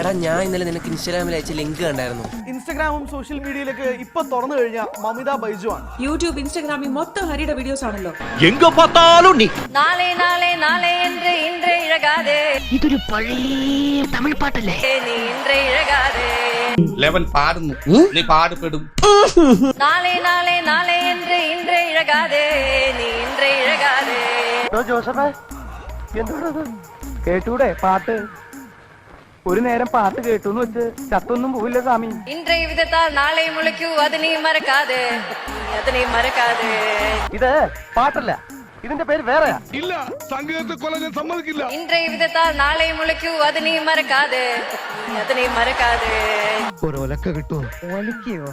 എടാ ഞാൻ ഇന്നലെ നിനക്ക് ഇൻസ്റ്റാഗ്രാമിൽ അയച്ച ലിങ്ക് കണ്ടായിരുന്നു. ഇൻസ്റ്റാഗ്രാമും സോഷ്യൽ മീഡിയയിലേക്ക് ഇപ്പൊ തുറന്നു കഴിഞ്ഞ മമിത ബൈജു ആണ്. യൂട്യൂബ് ഇൻസ്റ്റാഗ്രാമിൽ മൊത്തം ഹരിയുടെ വീഡിയോസ് ആണല്ലോ. എങ്ക പാത്താലും നീ നാളെ നാളെ നാളെ என்று இன்றே இழகாதே. ഇതൊരു പഴയ തമിഴ് പാട്ടല്ലേ? നീ ഇன்றേ ഇഴകാതെ. ലെവൻ പാടുന്നു, നീ പാടുപെടും. നാളെ നാളെ നാളെ என்று இன்றே ഇഴകാതെ. നീ ഇன்றേ ഇഴകാതെ. ജോസഫേ എന്തോടത് കേട്ടൂടെ പാട്ട്? ഒരു നേരം പാട്ട് കേട്ടൂന്ന് വെച്ച് ചത്തൊന്നും പോവില്ല സ്വാമി. ഇன்றே വിധത്താൽ നാളെ മുളയ്ക്കൂ, അത് നീ മറക്കാതെ. അത് നീ മറക്കാതെ. ഇത് പാട്ടല്ല, ഇതിന്റെ പേര് വേറെയാ. ഇല്ല, സംഗീതത്തെ കൊല്ലാൻ സമ്മതിക്കില്ല. ഇன்றே വിധത്താൽ നാളെ മുളയ്ക്കൂ, അത് നീ മറക്കാതെ. അത് നീ മറക്കാതെ. ഒരൊലക്ക കിട്ടുമോ? ഒലക്കയോ?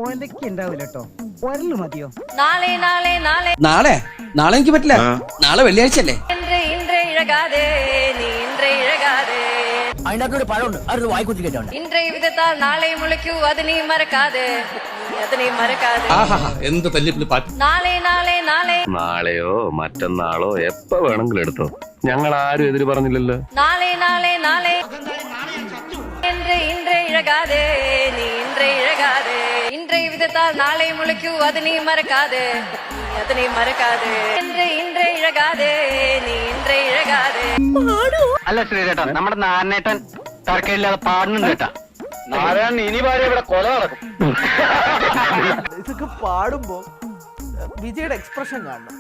ഒലക്ക ഉണ്ടാവില്ല കേട്ടോ, ഒരല് മതിയോ? നാളെ നാളെ നാളെ നാളെ എനിക്ക് പറ്റില്ല, നാളെ വെള്ളിയാഴ്ച അല്ലേ. என்று இன்றே இழகாதே. நீ இன்றே இழகாதே. അതിനകത്തൊരു പഴമുണ്ട്, അതൊരു വായിക്കുത്തി കേട്ടോണ്ട്. ഇன்றേ വിധത്താൽ നാളെ മുളയ്ക്കൂ, അത് നീ മറക്കാതെ. അത് നീ മറക്കാതെ. എന്ത് തല്ലിപ്പിള്ളി പാട്ട്. നാളെ നാളെ നാളെ നാളെയോ മറ്റന്നാളോ എപ്പോ വേണമെങ്കിലും എടുത്തോ, ഞങ്ങൾ ആരും എതിര് പറഞ്ഞില്ലല്ലോ. നാളെ നാളെ നാളെ என்று இன்றே இழகாதே. நீ இன்றே இழகாதே. இன்றே விதத்தால் நாளை முளைக்கൂ, அது நீ மறக்காதே. அது நீ மறக்காதே. என்று இன்றே இழகாதே. நீ இன்றே இழகாதே. അല്ല ശ്രീരേട്ടാ, നമ്മുടെ നാരനേട്ടൻ തർക്കമില്ലാതെ പാടുന്നുണ്ട് കേട്ടാ. നാരായണൻ ഇനി പാടി ഇവിടെ കൊല നടക്കും. ഇതൊക്കെ പാടുമ്പോ വിജയുടെ എക്സ്പ്രഷൻ കാണണം.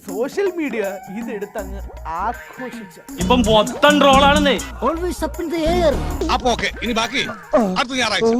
സോഷ്യൽ മീഡിയ ഇതെടുത്തങ്ങ് ആഘോഷിച്ച ഇപ്പം മൊത്തം ട്രോളാണെന്നേ. Always up in the air. അപ്പൊ ഓക്കെ, ഇനി ബാക്കി അടുത്ത ഞായറാഴ്ച.